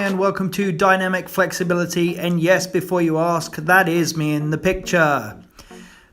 and welcome to Dynamic Flexibility. And yes, before you ask, that is me in the picture.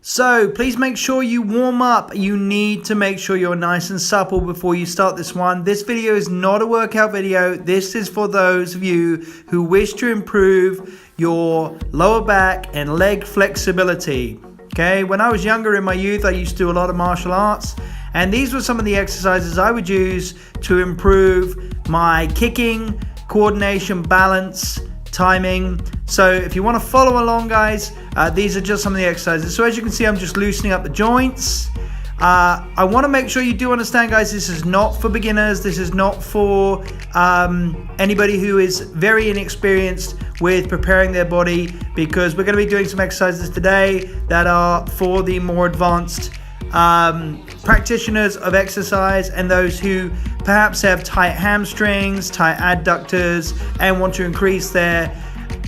So please make sure you warm up. You need to make sure you're nice and supple before you start this one. This video is not a workout video. This is for those of you who wish to improve your lower back and leg flexibility. Okay, when I was younger in my youth, I used to do a lot of martial arts. And these were some of the exercises I would use to improve my kicking, coordination, balance, timing. So if you want to follow along, guys, these are just some of the exercises. So as you can see, I'm just loosening up the joints. I want to make sure you do understand, guys, this is not for beginners. This is not for anybody who is very inexperienced with preparing their body, because we're going to be doing some exercises today that are for the more advanced practitioners of exercise and those who perhaps have tight hamstrings, tight adductors, and want to increase their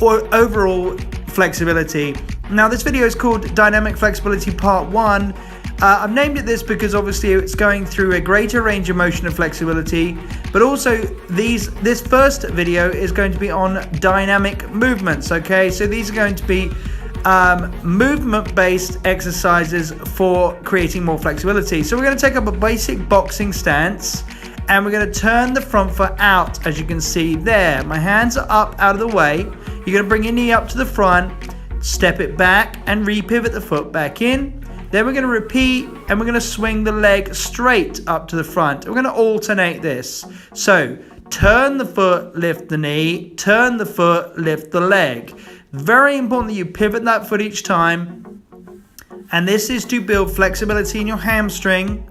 overall flexibility. Now, this video is called Dynamic Flexibility Part 1. I've named it this because obviously it's going through a greater range of motion and flexibility, but also this first video is going to be on dynamic movements. Okay, so these are going to be movement-based exercises for creating more flexibility. So we're going to take up a basic boxing stance, and we're going to turn the front foot out, as you can see there. My hands are up out of the way. You're going to bring your knee up to the front, step it back, and repivot the foot back in. Then we're going to repeat, and we're going to swing the leg straight up to the front. We're going to alternate this. So turn the foot, lift the knee, turn the foot, lift the leg. Very important that you pivot that foot each time. And this is to build flexibility in your hamstring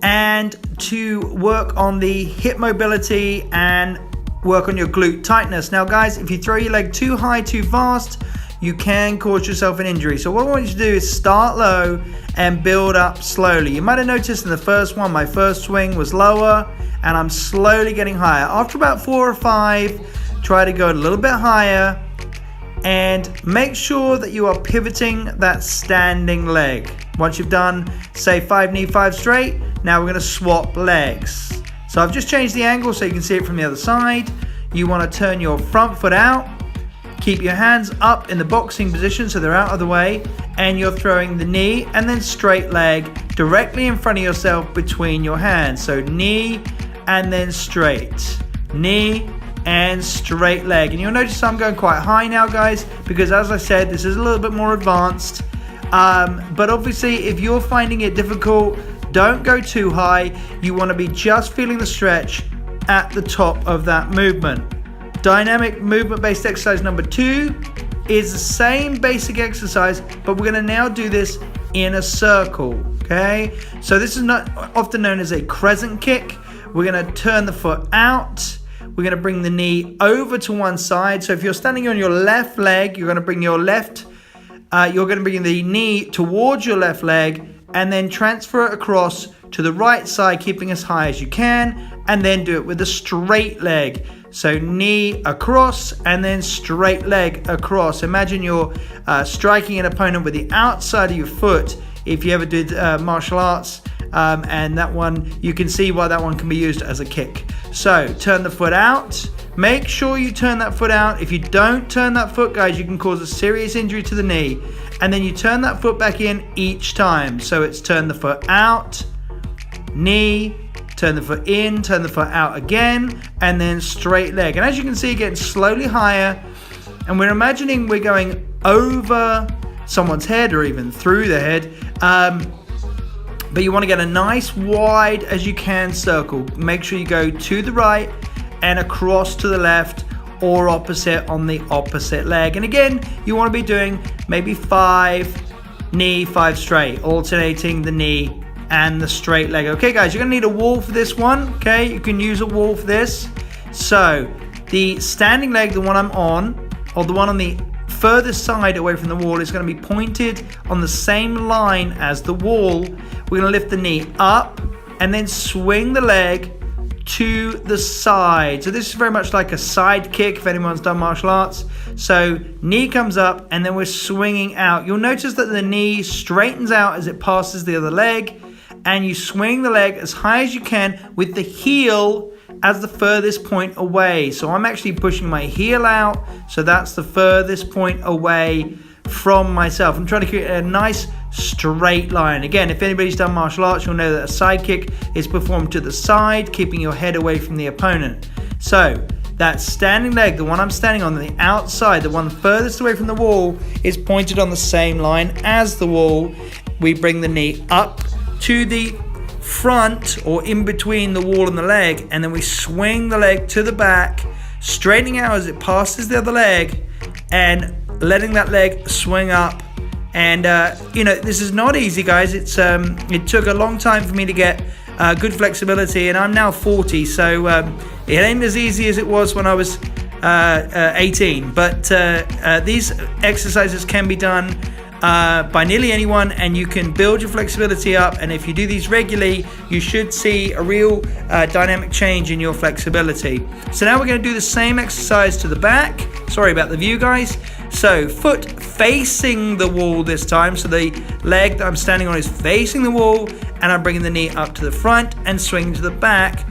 and to work on the hip mobility and work on your glute tightness. Now, guys, if you throw your leg too high, too fast, you can cause yourself an injury. So what I want you to do is start low and build up slowly. You might have noticed in the first one, my first swing was lower and I'm slowly getting higher. After about 4 or 5, try to go a little bit higher and make sure that you are pivoting that standing leg. Once you've done, say, 5 knee, 5 straight, now we're going to swap legs. So I've just changed the angle so you can see it from the other side. You want to turn your front foot out. Keep your hands up in the boxing position so they're out of the way, and you're throwing the knee and then straight leg directly in front of yourself between your hands. So knee and then straight. Knee and straight leg. And you'll notice I'm going quite high now, guys, because as I said, this is a little bit more advanced. But obviously, if you're finding it difficult, don't go too high. You want to be just feeling the stretch at the top of that movement. Dynamic movement-based exercise number 2 is the same basic exercise, but we're going to now do this in a circle. Okay, so this is not often known as a crescent kick. We're going to turn the foot out. We're going to bring the knee over to one side. So if you're standing on your left leg, you're going to bring your the knee towards your left leg and then transfer it across to the right side, keeping as high as you can, and then do it with a straight leg. So knee across and then straight leg across. Imagine you're striking an opponent with the outside of your foot. If you ever did martial arts, and that one, you can see why that one can be used as a kick. So turn the foot out. Make sure you turn that foot out. If you don't turn that foot, guys, you can cause a serious injury to the knee. And then you turn that foot back in each time. So it's turn the foot out, knee, turn the foot in, turn the foot out again, and then straight leg. And as you can see, getting slowly higher. And we're imagining we're going over someone's head or even through the head. But you want to get a nice wide as you can circle. Make sure you go to the right and across to the left or opposite on the opposite leg. And again, you want to be doing maybe 5 knee, 5 straight, alternating the knee and the straight leg. Okay, guys, you're going to need a wall for this one. Okay, you can use a wall for this. So the standing leg, the one I'm on, or the one on the furthest side away from the wall, is going to be pointed on the same line as the wall. We're going to lift the knee up and then swing the leg to the side. So this is very much like a side kick if anyone's done martial arts. So knee comes up and then we're swinging out. You'll notice that the knee straightens out as it passes the other leg, and you swing the leg as high as you can with the heel as the furthest point away. So I'm actually pushing my heel out, so that's the furthest point away from myself. I'm trying to create a nice straight line. Again, if anybody's done martial arts, you'll know that a side kick is performed to the side, keeping your head away from the opponent. So that standing leg, the one I'm standing on the outside, the one furthest away from the wall, is pointed on the same line as the wall. We bring the knee up to the front or in between the wall and the leg, and then we swing the leg to the back, straightening out as it passes the other leg and letting that leg swing up. And this is not easy, guys. It took a long time for me to get good flexibility, and I'm now 40, so it ain't as easy as it was when I was 18. But these exercises can be done by nearly anyone, and you can build your flexibility up, and if you do these regularly, you should see a real dynamic change in your flexibility. So now we're going to do the same exercise to the back. Sorry about the view, guys. So foot facing the wall this time, so the leg that I'm standing on is facing the wall, and I'm bringing the knee up to the front and swinging to the back.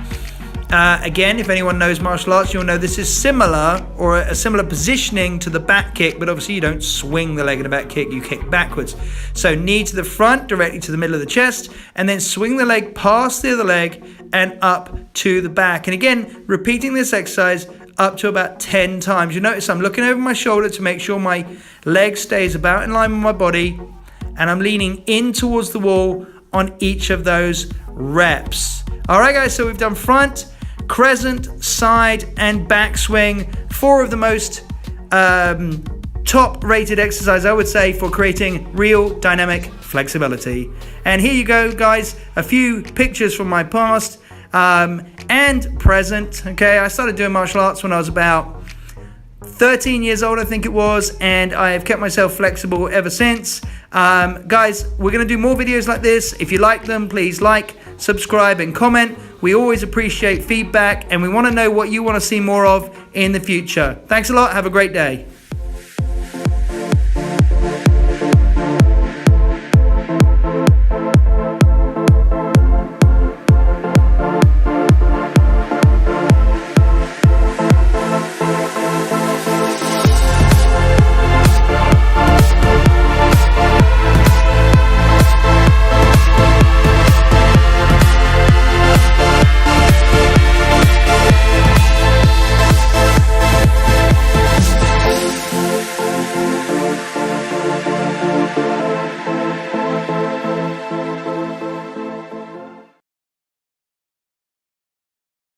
Again, if anyone knows martial arts, you'll know this is similar, or a similar positioning to the back kick, but obviously you don't swing the leg in a back kick, you kick backwards. So knee to the front, directly to the middle of the chest, and then swing the leg past the other leg and up to the back. And again, repeating this exercise up to about 10 times. You notice I'm looking over my shoulder to make sure my leg stays about in line with my body, and I'm leaning in towards the wall on each of those reps. All right, guys, so we've done front, crescent, side, and back swing. 4 of the most top rated exercise, I would say, for creating real dynamic flexibility. And here you go, guys, a few pictures from my past and present. Okay, I started doing martial arts when I was about 13 years old, I think it was, and I have kept myself flexible ever since. Guys, we're going to do more videos like this. If you like them, please like, subscribe, and comment. We always appreciate feedback, and we want to know what you want to see more of in the future. Thanks a lot. Have a great day.